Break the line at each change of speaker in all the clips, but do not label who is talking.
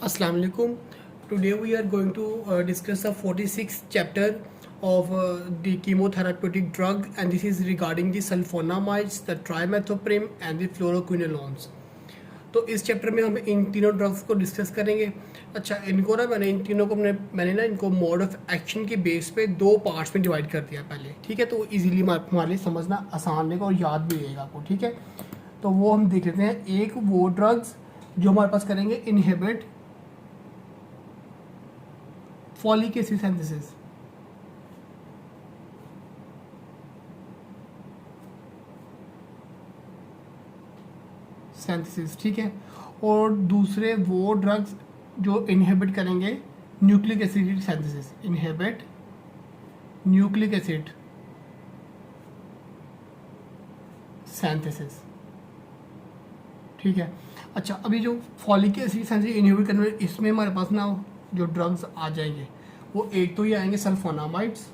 Assalamu alaikum. Today we are going to discuss the 46th chapter of the chemotherapeutic drug, and this is regarding the sulfonamides, the trimethoprim and the fluoroquinolones. तो इस chapter में हम इन तीनों drugs को discuss करेंगे। अच्छा, इनको ना मैंने इन तीनों को मैंने ना इनको मोड ऑफ एक्शन के बेस पे दो पार्ट्स में डिवाइड कर दिया पहले, ठीक है। तो इजीली हमारे लिए समझना आसान रहेगा और याद भी रहेगा आपको, ठीक है। तो वो हम देख लेते हैं। एक वो ड्रग्स जो हमारे पास करेंगे इनहिबिट फॉलिक एसिड सिंथेसिस, ठीक है। और दूसरे वो ड्रग्स जो इनहिबिट करेंगे nucleic acid synthesis, inhibit nucleic acid synthesis, ठीक है। अच्छा, अभी जो फॉलिक एसिड सिंथेसिस इनहिबिट करने में इसमें हमारे पास ना जो ड्रग्स आ जाएंगे वो एक तो ये आएंगे सल्फोनामाइड्स,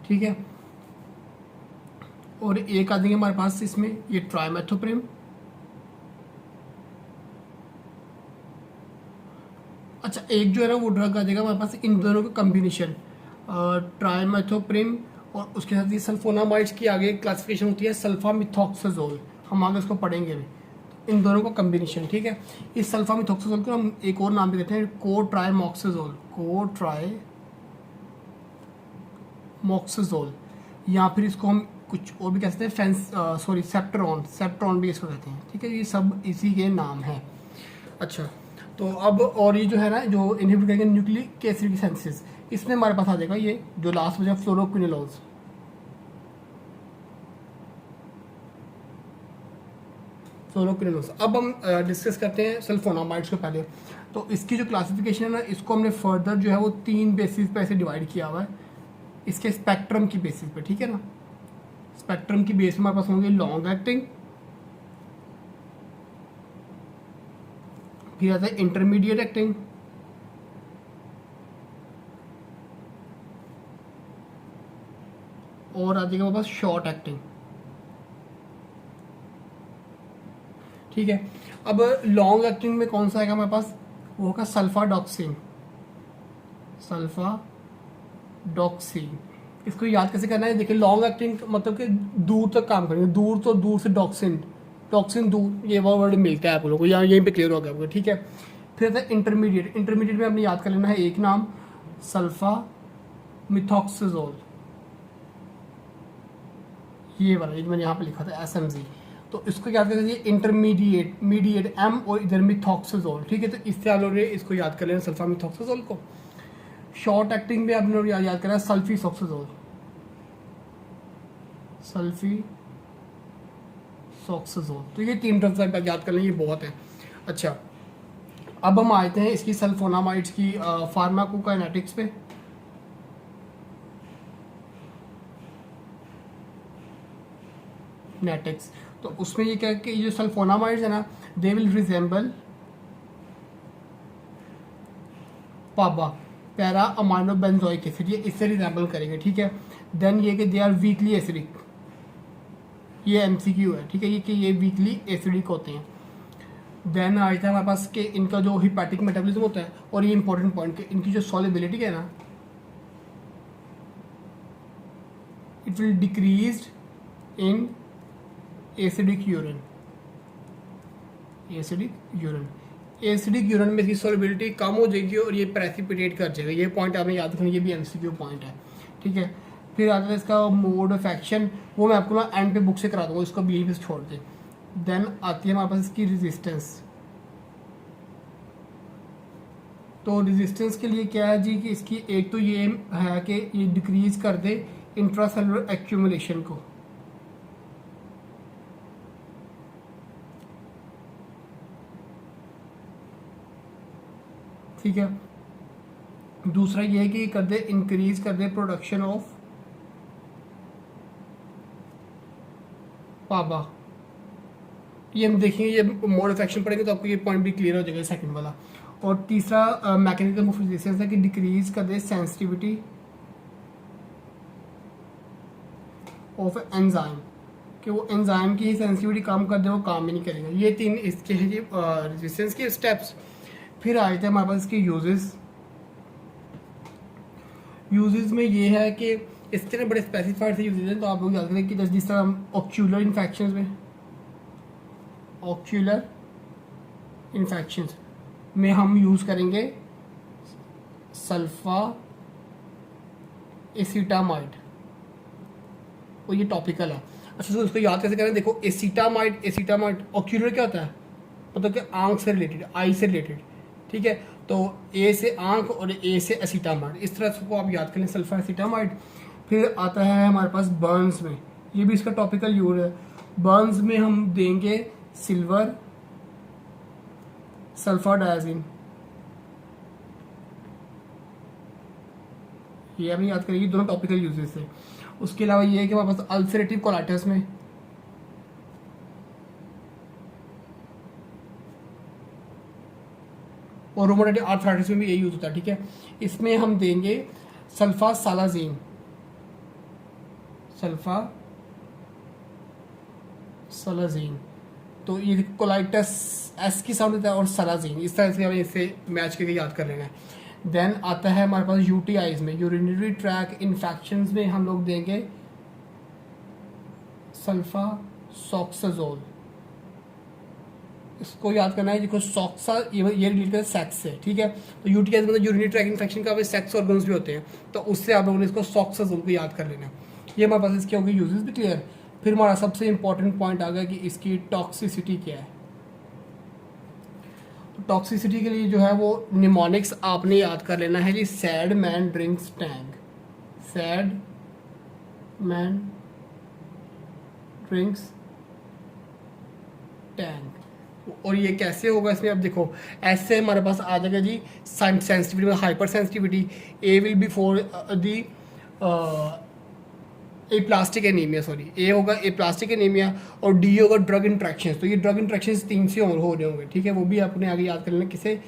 ठीक है। और एक आ जाएंगे हमारे पास इसमें ये ट्राइमेथोप्रिम। अच्छा, एक जो है ना वो ड्रग आ जाएगा हमारे पास इन दोनों का कम्बिनेशन, ट्राइमेथोप्रिम और उसके साथ ये सल्फोनामाइड्स की आगे क्लासिफिकेशन होती है सल्फामिथॉक्साजोल, हम आगे उसको पढ़ेंगे भी। इन दोनों का कम्बिनेशन, ठीक है। इस सल्फामिथॉक्साजोल को हम एक और नाम भी देते हैं कोट्राइमॉक्साजोल, कोट्राइमॉक्साजोल, या फिर इसको हम कुछ और भी कह सकते हैं सेप्ट्रॉन भी इसको कहते हैं, ठीक है। ये सब इसी के नाम हैं। अच्छा, तो अब और ये जो है ना जो इनहिबिट करेंगे न्यूक्लिक एसिड सिंथेसिस, इसमें हमारे पास आ जाएगा ये जो लास्ट में फ्लोरोक्विनोलोज, अब हम डिस्कस करते हैं सल्फोनामाइड्स को पहले। तो इसकी जो क्लासिफिकेशन है ना, इसको हमने फर्दर जो है वो 3 बेसिस पे ऐसे डिवाइड किया हुआ है, इसके स्पेक्ट्रम की बेसिस पे, ठीक है ना। स्पेक्ट्रम की बेस में हमारे पास होंगे लॉन्ग एक्टिंग, फिर आता है इंटरमीडिएट एक्टिंग, और आ जाएगा हमारे पास शॉर्ट एक्टिंग, ठीक है। अब लॉन्ग एक्टिंग में कौन सा आएगा हमारे पास, वो होगा सल्फाडॉक्सिन। इसको याद कैसे करना है, देखिए लॉन्ग एक्टिंग मतलब कि दूर तक काम करेंगे, दूर से टॉक्सिन दूर, ये वर्ड मिलता है आप लोगों को, यहाँ यहीं पे क्लियर हो गया आपको, ठीक है। फिर आता है इंटरमीडिएट में आपने याद कर लेना है एक नाम, सल्फा मिथॉक्साजोल, ये वाला ये मैंने यहाँ पे लिखा था SMG। तो इसको याद कर लीजिए मीडिएट M और इधर मिथॉक्साजोल, ठीक है। तो इससे आप लोग इसको याद कर लेना सल्फा मिथॉक्साजोल को। शॉर्ट एक्टिंग में आपने याद करना सल्फीसॉक्साजोल, तो ये 3 ड्रग्स आप याद कर लें, ये बहुत है। अच्छा, अब हम आते हैं इसकी सल्फोनामाइड्स की फार्माकोकाइनेटिक्स पे। नेटिक्स, तो उसमें ये क्या कि जो सल्फोनामाइड्स है ना, they will resemble PABA para amino benzoic acid, ये इससे रिजेंबल करेंगे, ठीक है। देन ये कि दे आर वीकली एसिडिक, ये MCQ है, ठीक है, ये कि ये वीकली एसिडिक होते हैं। देन आ जाता है हमारे पास कि इनका जो हिपैटिक मेटाबॉलिज्म होता है, और ये इंपॉर्टेंट पॉइंट कि इनकी जो सॉल्युबिलिटी है ना, it will decrease in acidic urine में इसकी सॉल्युबिलिटी कम हो जाएगी और ये प्रेसिपिटेट कर जाएगा। ये पॉइंट आपने याद रखना, ये भी MCQ पॉइंट है, ठीक है। फिर आता है इसका मोड ऑफ एक्शन, वो मैं आपको ना एंड पे बुक से करा दूंगा, इसको भी छोड़ दे। देन आती है हमारे पास इसकी रेजिस्टेंस। तो रेजिस्टेंस के लिए क्या है जी कि इसकी एक तो ये है कि ये डिक्रीज कर दे इंट्रासेलुलर एक्यूमुलेशन को, ठीक है। दूसरा ये है कि कर दे इंक्रीज कर दे प्रोडक्शन ऑफ पाबा, ये हम देखेंगे, ये मोड ऑफ एक्शन पढ़ेंगे तो आपको ये पॉइंट भी क्लियर हो जाएगा सेकंड वाला। और तीसरा मैकेनिज्म ऑफ रेजिस्टेंस है कि डिक्रीज कर दे सेंसिटिविटी ऑफ एंजाइम, कि वो एंजाइम की सेंसिटिविटी कम कर दे, वो काम ही नहीं करेगा। ये 3 इसके हैं जी रेजिस्टेंस के स्टेप्स। फिर आए थे हमारे पास इसके यूजेस में ये है कि इस तरह बड़े स्पेसिफाइड से यूजेस हैं, तो आप लोग याद करें कि जिस तरह हम ऑक्यूलर इन्फेक्शंस में हम यूज़ करेंगे सल्फा एसीटामाइड, और ये टॉपिकल है। अच्छा तो उसको याद कैसे करें, देखो एसीटामाइड ऑक्यूलर क्या होता है, मतलब कि आंख से रिलेटेड, आई से रिलेटेड, ठीक है। तो ए से आंख और ए से एसीटामाइड, इस तरह से आप याद करें सल्फा एसीटामाइड। फिर आता है हमारे पास बर्न्स में, ये भी इसका टॉपिकल यूज है। बर्न्स में हम देंगे सिल्वर सल्फाडायाजिन, ये हमें याद करेंगे, दोनों टॉपिकल यूजेस है। उसके अलावा ये है कि हमारे पास अल्सरेटिव कोलाइटिस में और रोमेटोइड आर्थराइटिस में भी यही यूज होता है, ठीक है। इसमें हम देंगे सल्फासालाजीन, तो ये कोलाइटिस एस की साउंड होता है और सलाजीन, इस तरह से हमें इसे मैच करके याद कर लेना है। देन आता है हमारे पास यूटीआईज में, यूरिनरी ट्रैक इन्फेक्शंस में हम लोग देंगे सल्फासॉक्साजोल, इसको याद करना है। देखो सॉक्सा ये रिलेटेड है सेक्स से, ठीक है। तो यूटीआई मतलब यूरिनरी ट्रैक इन्फेक्शन का सेक्स ऑर्गन्स भी होते हैं, तो उससे आप लोगों ने इसको सॉक्साजोल को याद कर लेना है। ये हमारे पास इसके होगी यूजेस भी क्लियर। फिर हमारा सबसे इंपॉर्टेंट पॉइंट आ गया कि इसकी टॉक्सिसिटी क्या है। तो टॉक्सिसिटी के लिए जो है वो निमोनिक्स आपने याद कर लेना है जी, sad man drinks Tang, sad man drinks Tang. और ये कैसे होगा इसमें, अब देखो ऐसे हमारे पास आ जाएगा जी sensitivity, hyper sensitivity. A will be for the aplastic anaemia, A होगा एप्लास्टिक एनीमिया और डी होगा ड्रग इंट्रैक्शंस। तो ये ड्रग इंट्रैक्शंस 3 से और हो रहे होंगे, ठीक है। वो भी आपने आगे याद कर लेना, किसे,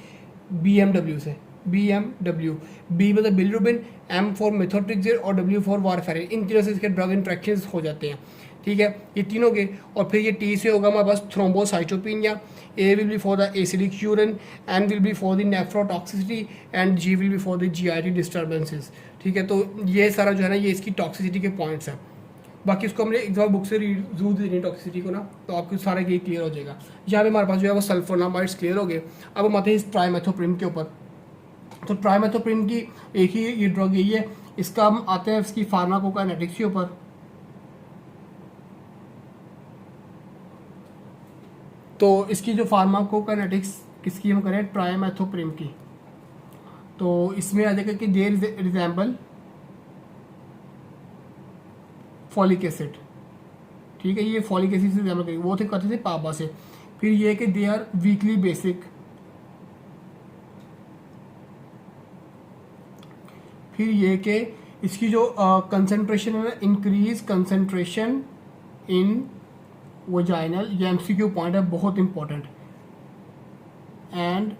BMW से, BMW, बी मतलब बिलिरुबिन, M फॉर मेथोट्रेक्सेट और W फॉर वारफेरिन, इन तीनों से इसके ड्रग इंट्रैक्शंस हो जाते हैं, ठीक है। ये तीनों के, और फिर ये टी से होगा हमारे पास thrombocytopenia, A will be for the acidic urine, N will be for the nephrotoxicity and G will be for the GI disturbances, ठीक है। तो ये सारा जो है ना ये इसकी टॉक्सिसिटी के पॉइंट्स हैं। बाकी इसको हमने एक दफ़ा बुक से जरूर देनी टॉक्सिसिटी को ना, तो आपको सारा ये क्लियर हो जाएगा। यहाँ पे हमारे पास जो है वो सल्फोनामाइड्स क्लियर हो गए। अब हम आते हैं इस ट्राइमेथोप्रिन के ऊपर। तो ट्राइमेथोप्रिन की एक ही ये ड्रग यही है। इसका हम आते हैं इसकी फार्माकोकाइनेटिक्स के ऊपर। तो इसकी जो फार्माकोकाइनेटिक्स किसकी हम करें, ट्राइमेथोप्रिन की, तो इसमें आ जाएगा कि दे रिजेंबल फॉलिक एसिड, ठीक है। ये फॉलिक एसिड से रिजेंबल करेंगे, वो थे करते थे पापा से। फिर ये कि दे आर वीकली बेसिक, फिर ये कि इसकी जो कंसंट्रेशन है, इंक्रीज कंसंट्रेशन इन वजाइनल, ये MCQ पॉइंट है बहुत इंपॉर्टेंट, एंड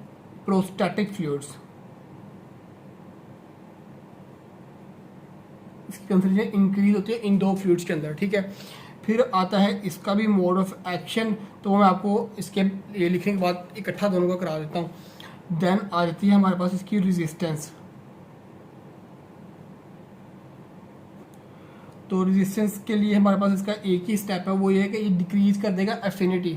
प्रोस्टेटिक फ्लूइड्स, इसकी कंसंट्रेशन इंक्रीज होती है इन 2 फ्लूइड्स के अंदर, ठीक है। फिर आता है इसका भी मोड ऑफ एक्शन, तो मैं आपको इसके ये लिखने के बाद इकट्ठा दोनों को करा देता हूँ। देन आ जाती है हमारे पास इसकी रेजिस्टेंस। तो रेजिस्टेंस के लिए हमारे पास इसका एक ही स्टेप है, वो ये है कि ये डिक्रीज कर देगा एफिनिटी,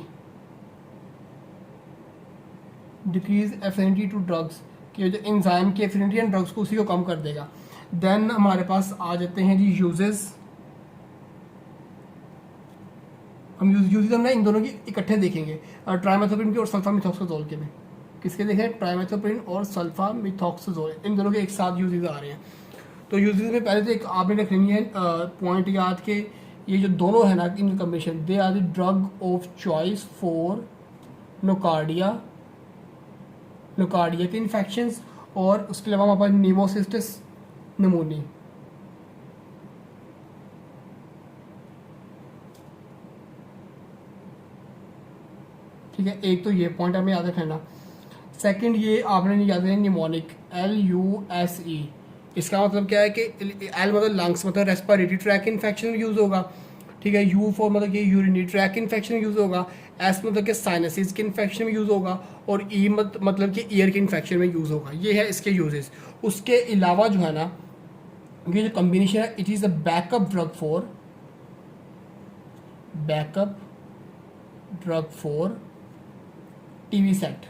टू ड्रग्स, कि जो एंजाइम की एफिनिटी एंड ड्रग्स को उसी को कम कर देगा। देन हमारे पास आ जाते हैं जी यूजेस। हम यूजेस हम ना इन दोनों की इकट्ठे देखेंगे, ट्राइमेथोप्रिन की और सल्फामिथॉक्साजोल के में। किसके देखें, ट्राइमेथोप्रिन और सल्फामिथॉक्साजोल, इन दोनों के एक साथ यूजेस आ रहे हैं। तो यूजेस में पहले तो एक आपने रख लेनी है पॉइंट याद के, ये जो दोनों है ना in combination, they are the drug of choice for Nocardia के इन्फेक्शंस, और उसके अलावा हमारे पास नीमोसिस्टिस नमूनी, ठीक है। एक तो ये पॉइंट हमें याद रखना। सेकंड ये आपने याद रखना निमोनिक, LUSE, इसका मतलब क्या है कि L मतलब लंग्स, मतलब रेस्पिरेटरी ट्रैक इन्फेक्शन में यूज़ होगा, ठीक है। यू फॉर मतलब कि यूरिनरी ट्रैक इन्फेक्शन में यूज़ होगा, एस मतलब कि साइनसिस के इन्फेक्शन में यूज़ होगा, और ई मतलब कि ईयर के इन्फेक्शन में यूज़ होगा। ये है इसके यूजेस। उसके अलावा जो है ना, ये जो कम्बिनेशन है, it is a backup drug for TV set.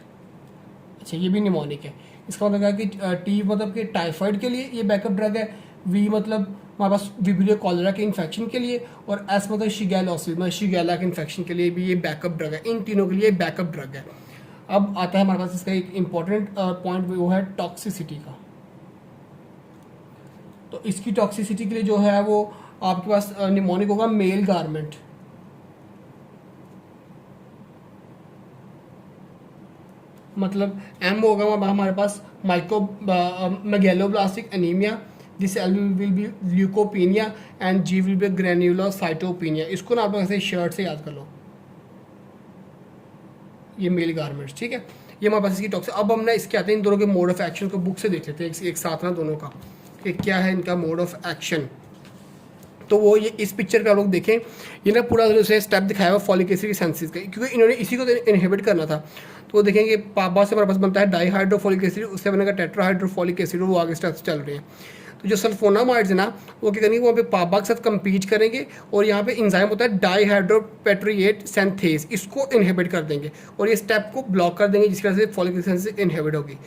अच्छा, ये भी निमोनिक है। इसका मतलब है कि टी मतलब कि टाइफाइड के लिए ये बैकअप ड्रग है, वी मतलब हमारे पास विब्रियो कॉलरा के इन्फेक्शन के लिए, और एस मतलब शिगेलोसिस मतलब शिगेला के इन्फेक्शन के लिए भी ये बैकअप ड्रग है। इन तीनों के लिए बैकअप ड्रग है। अब आता है हमारे पास इसका एक इम्पॉर्टेंट पॉइंट, वो है टॉक्सिसिटी का। तो इसकी टॉक्सिसिटी के लिए जो है वो आपके पास निमोनिक होगा मेल गारमेंट, मतलब एम होगा हमारे पास micro megaloblastic anaemia, this L will be leukopenia, and G will be granulocytopenia. इसको ना आप लोग ऐसे शर्ट से याद कर लो, ये मेल गारमेंट्स, ठीक है। ये हमारे पास इसकी टॉक्सिक। अब हम ना इसके आते हैं इन दोनों के मोड ऑफ एक्शन को बुक से देख लेते हैं एक साथ ना दोनों का, कि क्या है इनका मोड ऑफ एक्शन। तो वो ये इस पिक्चर पे आप लोग देखें, ये ना पूरा दूसरे स्टेप दिखाया हुआ फॉलिक एसिड की सेंसिस का, क्योंकि इन्होंने इसी को इनहिबिट करना था। तो वो देखेंगे पापा से हमारे पास बनता है डाईहाइड्रोफोलिक एसिड, उससे बनेगा टेट्राहाइड्रोफोलिक एसिड, वो आगे स्टेप्स चल रहे हैं। तो जो सल्फोनामाइड्स है ना, वो क्या करेंगे, वहाँ पे पापा के साथ कंपीट करेंगे, और यहाँ पे इंजाइम होता है डाईहाइड्रोपेट्रिएट सेंथेज, इसको इनहिबिट कर देंगे, और ये स्टेप को ब्लॉक कर देंगे, जिसकी वजह से फॉलिक एसिड सेंसिस इनहिबिट होगी।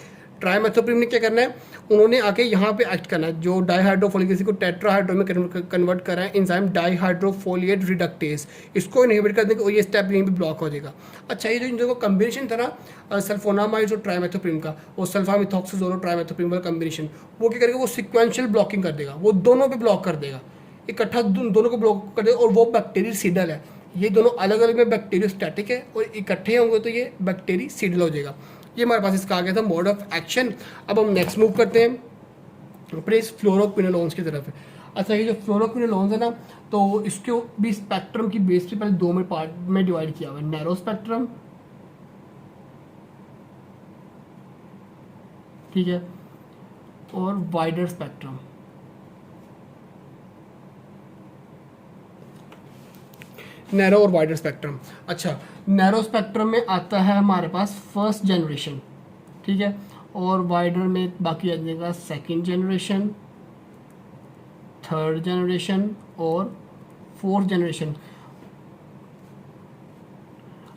ट्राइमेथोप्रिम ने क्या करना है, उन्होंने आके यहाँ पे एक्ट करना है, जो डाईहाइड्रोफोलिक एसिड को टेट्राहाइड्रो में कन्वर्ट कर रहा है एंजाइम डाईहाइड्रोफोलिएट रिडक्टेज, इसको इनहिबिट कर देंगे, और ये स्टेप यहीं पे ब्लॉक हो जाएगा। अच्छा, ये जो इन दोनों का कम्बिनेशन था ना सल्फोनामाइड और ट्राइमेथोप्रिम का, वो सल्फामिथॉक्साजोल और ट्राइमेथोप्रिम वाला कम्बिनेशन, वो क्या करेगा, वो सिक्वेंशियल ब्लॉकिंग कर देगा, वो दोनों पे ब्लॉक कर देगा, इकट्ठा दोनों को ब्लॉक कर देगा, और वो बैक्टीरियसिडल है। ये दोनों अलग अलग में बैक्टीरियोस्टैटिक है, और इकट्ठे होंगे तो ये बैक्टीरियसिडल हो जाएगा। ये हमारे पास इसका आ गया था मोड ऑफ एक्शन। अब हम नेक्स्ट मूव करते हैं अपने इस फ्लोरोक्विनोलोन्स की तरफ। अच्छा, ये जो फ्लोरोक्विनोलोन्स है ना, तो इसको भी स्पेक्ट्रम की बेस पे पहले दो में पार्ट में डिवाइड किया हुआ है, नैरो स्पेक्ट्रम, ठीक है, और वाइडर स्पेक्ट्रम। नैरो और वाइडर स्पेक्ट्रम। अच्छा, नैरो स्पेक्ट्रम में आता है हमारे पास फर्स्ट जनरेशन, ठीक है, और वाइडर में बाकी आ जाएगा सेकेंड जनरेशन, थर्ड जनरेशन और फोर्थ जनरेशन।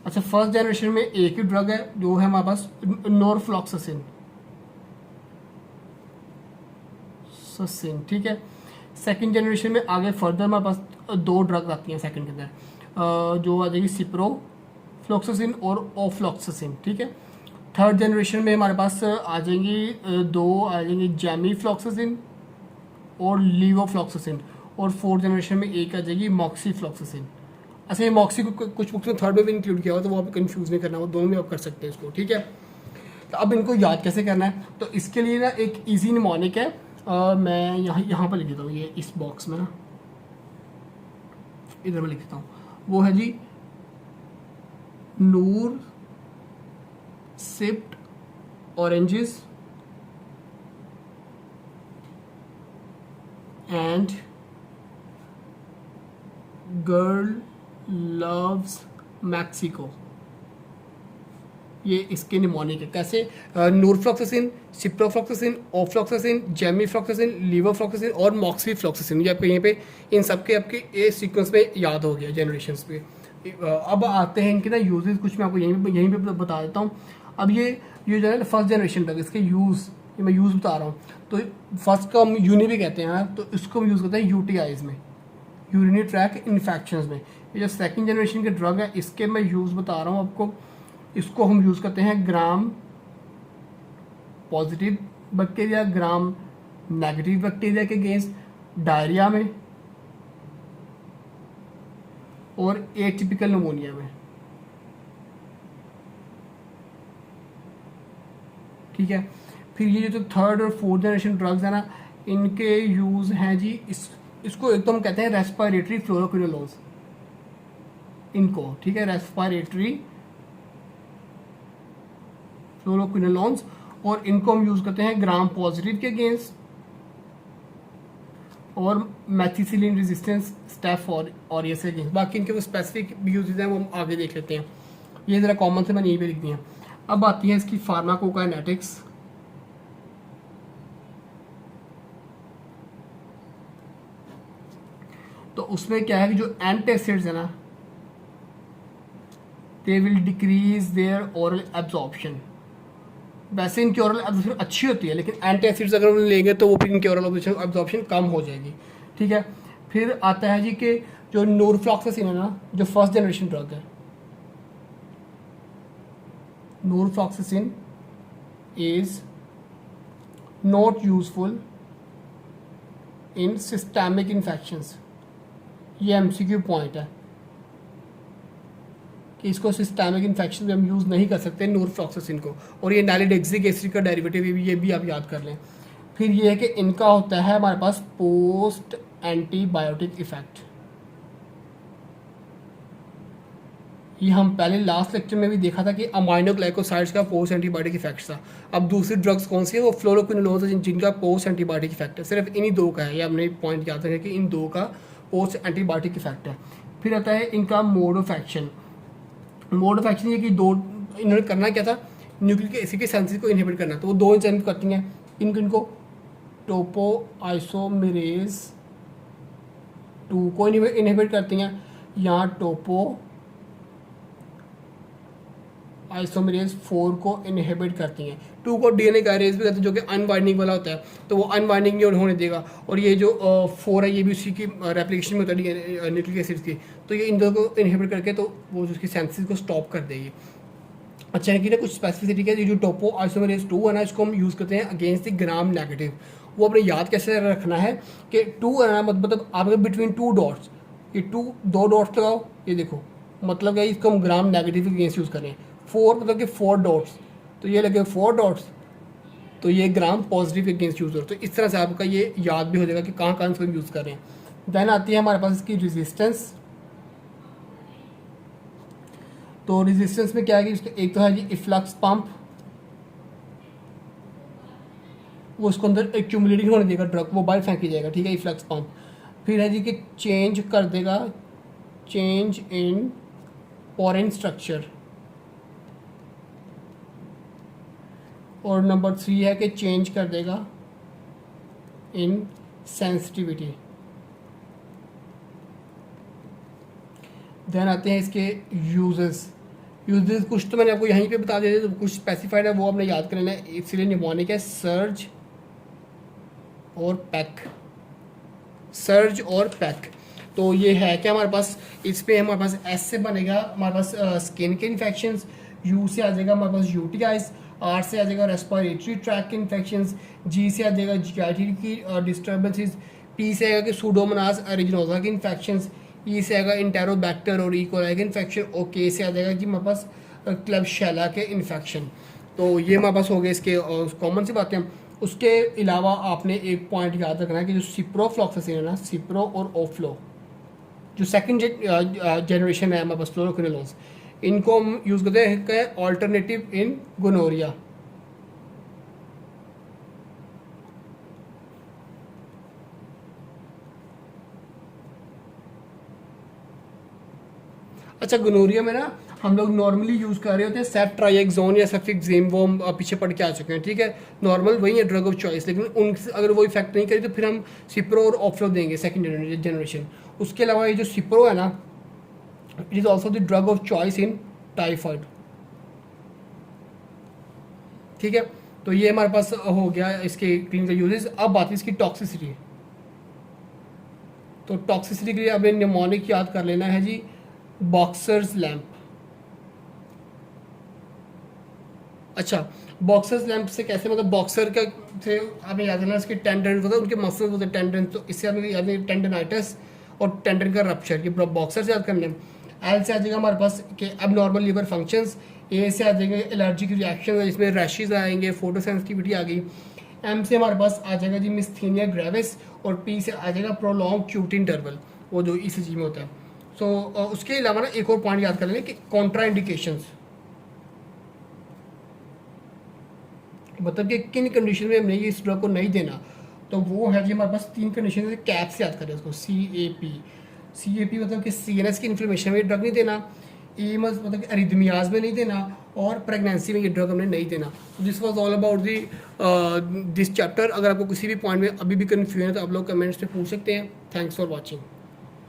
अच्छा, फर्स्ट जनरेशन में एक ही ड्रग है, जो है हमारे पास नॉरफ्लॉक्सासिन, ठीक है। सेकेंड जनरेशन में आगे फर्दर हमारे पास दो ड्रग आती हैं सेकेंड के अंदर, जो आ जाएगी सिप्रोफ्लॉक्सासिन और ओफ्लॉक्सासिन, ठीक है। थर्ड जनरेशन में हमारे पास आ जाएंगी दो आ जाएंगी जैमीफ्लॉक्सासिन और लीवोफ्लॉक्सासिन, और फोर्थ जनरेशन में एक आ जाएगी मॉक्सीफ्लॉक्सासिन। अच्छा, ये मॉक्सी को कुछ बुक्स में थर्ड में भी इंक्लूड किया हुआ, तो वहाँ पे कंफ्यूज नहीं करना, वो दोनों में आप कर सकते हैं इसको, ठीक है। तो अब इनको याद कैसे करना है, तो इसके लिए ना एक ईजी निमोनिक है, मैं यहाँ पर लिख देता हूँ, ये इस बॉक्स में ना इधर मैं लिख देता हूँ, वो है जी Noor sipped oranges and girl loves Mexico. ये इसके निमोनिक है। कैसे, norfloxacin, ciprofloxacin, ofloxacin, gemifloxacin, levofloxacin और मॉक्सीफ्लॉक्सासिन। ये आपके यहीं पे इन सब के आपके ए सीक्वेंस में याद हो गया जनरेशन्स पे। अब आते हैं इनके ना यूजेस, कुछ मैं आपको यहीं पे बता देता हूँ। अब ये जो है फर्स्ट जनरेशन तक इसके यूज़, ये मैं यूज़ बता रहा हूँ। तो फर्स्ट का हम यूनि भी कहते हैं, तो इसको हम यूज़ करते हैं यूटीआईज में, यूरिनरी ट्रैक इन्फेक्शंस में। ये जो सेकंड जनरेशन के ड्रग है, इसके मैं यूज़ बता रहा हूँ आपको। इसको हम यूज़ करते हैं gram positive bacteria, gram negative bacteria के अगेंस्ट डायरिया में और एटिपिकल निमोनिया में, ठीक है। फिर ये जो थर्ड और फोर्थ जनरेशन ड्रग्स है ना, इनके यूज़ हैं जी, इसको एक तो हम कहते हैं रेस्पिरेटरी फ्लोरोक्विनोलोन्स, इनको, ठीक है, रेस्पिरेटरी फ्लोरोक्विनोलोन्स, और इनको हम यूज़ करते हैं ग्राम पॉजिटिव के अगेंस्ट और मैथिसिलिन रेजिस्टेंस, स्टेफ और ये से बाकी इनके वो स्पेसिफिक यूजेज हैं वो हम आगे देख लेते हैं। ये ज़रा कॉमन से मैंने यहीं पे लिख दिया। अब आती है इसकी फार्माकोकाइनेटिक्स। तो उसमें क्या है कि जो एंटासिड्स है ना, they will decrease there oral absorption. वैसे इनकी ओरल एब्जॉर्प्शन अच्छी होती है, लेकिन एंटासिड्स अगर उन्हें लेंगे तो वो फिर इनकी ओरल एब्जॉर्प्शन कम हो जाएगी। ठीक है, फिर आता है जी कि जो नोरफ्लॉक्सासिन है ना, जो फर्स्ट जनरेशन ड्रग है, norfloxacin is not useful in systemic infections. ये एमसीक्यू पॉइंट है कि इसको सिस्टमिक इन्फेक्शन में हम यूज़ नहीं कर सकते नोरफ्लॉक्सासिन को, और ये नाइलिडेक्सिक एसिड का डेरिवेटिव ये भी आप याद कर लें। फिर ये है कि इनका होता है हमारे पास पोस्ट एंटीबायोटिक इफेक्ट। ये हम पहले लास्ट लेक्चर में भी देखा था कि अमाइनोग्लाइकोसाइड्स का पोस्ट एंटीबायोटिक इफेक्ट था। अब दूसरी ड्रग्स कौन सी है, वो फ्लोरोक्विनोलोज है जिनका पोस्ट एंटीबायोटिक इफेक्ट है। सिर्फ इन्हीं दो का है, ये हमने पॉइंट याद रखा कि इन दो का पोस्ट एंटीबायोटिक इफेक्ट है। फिर आता है इनका mode of action. Mode of action ये कि दो इन्होंने करना क्या था, न्यूक्लिक एसिड के सेंसेस को इनहिबिट करना, तो वो दो एंजाइम करती हैं इनको टोपो आइसोमेरेज 2 को इनहिबिट करती हैं, यहाँ टोपो आइसोमेरेज 4 को इनहिबिट करती हैं। 2 को डीएनए काइनेज भी करते हैं जो कि अनवाइंडिंग वाला होता है, तो वो अनवाइंडिंग नहीं होने देगा। और ये जो 4 है ये भी उसी की रेप्लिकेशन में होता है न्यूक्लिक एसिड्स की, तो ये इन दोनों को इनहिबिट करके तो वो उसकी सेंसेस को स्टॉप कर देगी। अच्छा है कि ना कुछ स्पेसिफिसिटी है, ये जो टोपो आइसोमेरेज 2 है ना, इसको हम यूज़ करते हैं अगेंस्ट द ग्राम नेगेटिव। वो अपने याद कैसे रखना है कि 2 है ना, मतलब आपके बिटवीन 2 डॉट्स, ये 2 डॉट्स लगाओ, ये देखो मतलब क्या, इसको हम ग्राम नेगेटिव के अगेंस्ट यूज़ करें। 4 मतलब कि 4 डॉट्स, तो ये लगे 4 डॉट्स, तो ये ग्राम पॉजिटिव के अगेंस्ट यूज़ हो। तो इस तरह से आपका ये याद भी हो जाएगा कि कहाँ कहाँ इसको यूज़ कर रहे हैं। देन आती है हमारे पास इसकी रेजिस्टेंस। तो रेजिस्टेंस में क्या है कि एक तो है जी इफ्लक्स पंप, वो उसको अंदर एक्यूमुलेटिंग होने देगा ड्रग, वो बाहर फेंकी जाएगा। ठीक है, इफ्लक्स पंप। फिर है जी कि चेंज कर देगा, चेंज इन पोरेन स्ट्रक्चर। और नंबर 3 है कि चेंज कर देगा इन सेंसिटिविटी। देन आते हैं इसके यूजेस। यूजेस कुछ तो मैंने आपको यहीं पे बता दिए थे, तो कुछ स्पेसिफाइड है वो आपने याद कर लेना है। इसलिए निमोनिक है सर्ज और पैक, सर्ज और पैक। तो ये है क्या हमारे पास, इस पे हमारे पास एस से बनेगा हमारे पास स्किन के इन्फेक्शंस, यू से आ जाएगा हमारे पास यूटीआईज, आर से आ जाएगा रेस्पिरेटरी ट्रैक के इन्फेक्शंस, जी से आ जाएगा जीआईटी की डिस्टर्बेंसेस, पी से आएगा कि सूडोमोनास एरिजिनोसा की इन्फेक्शंस, ई से आएगा इंटेरोबैक्टर और ई कोलाई का इन्फेक्शन, और के से आ जाएगा जी हमारे पास क्लेब्सिएला के इन्फेक्शन। तो ये हमारे पास हो गए इसके कॉमन सी बातें। उसके अलावा आपने एक पॉइंट याद रखना है कि जो सिप्रोफ्लॉक्सासिन है ना, सिप्रो और ओफ्लो, जो सेकंड जनरेशन है हमारे पास फ्लोरोक्विनोलोन्स, इनको हम यूज़ करते हैं ऑल्टरनेटिव इन गोनोरिया। अच्छा, गोनोरिया में ना हम लोग नॉर्मली यूज़ कर रहे होते हैं सेफ्ट्राइएक्सोन या सेफिक्सेम, वो हम पीछे पढ़ के आ चुके हैं। ठीक है, नॉर्मल वही है ड्रग ऑफ चॉइस, लेकिन उनसे अगर वो इफेक्ट नहीं करी तो फिर हम सिप्रो और ऑफ्लो देंगे सेकंड जनरेशन। उसके अलावा ये जो सिप्रो है ना, it is also the drug of choice in typhoid. ठीक है, तो ये हमारे पास हो गया इसके क्लिनिकल यूजेस। अब बात है इसकी टॉक्सिसिटी। तो टॉक्सिसिटी के लिए हमें निमोनिक याद कर लेना है जी, बॉक्सर्स लैम्प। अच्छा, बॉक्सर्स लैम्प से कैसे, मतलब बॉक्सर का से हमें याद रखना इसके टेंडन होता है, उनके मसल्स होते हैं टेंडन, तो इससे हमें याद है टेंडनाइटिस और टेंडन का रप्चर, ये बॉक्सर से याद करने। एल से आ जाएगा हमारे पास कि अब नॉर्मल लिवर फंक्शंस, ए से आ जाएंगे एलर्जिक रिएक्शन, जिसमें रैशेज आएंगे, फोटो सेंसिटिविटी आ गई। एम से हमारे पास आ जाएगा जी मिस्थीनिया ग्रेविस, और पी से आ जाएगा प्रोलॉन्ग क्यूट इंटरवल, वो जो ईसीजी में होता है। सो उसके अलावा ना एक और पॉइंट याद कर लें कि कॉन्ट्रा इंडिकेशंस, मतलब कि किन कंडीशन में हमने ये इस ड्रग को नहीं देना। तो वो है जी हमारे पास 3 कंडीशन है, कैप से याद करें उसको, CAP मतलब कि CNS की इन्फ्लेमेशन में ये ड्रग नहीं देना, मतलब कि अरिदमियाज में नहीं देना, और प्रेगनेंसी में ये ड्रग हमने नहीं देना। This was all about this chapter. अगर आपको किसी भी पॉइंट में अभी भी कन्फ्यूजन है तो आप लोग कमेंट्स में पूछ सकते हैं। Thanks for watching.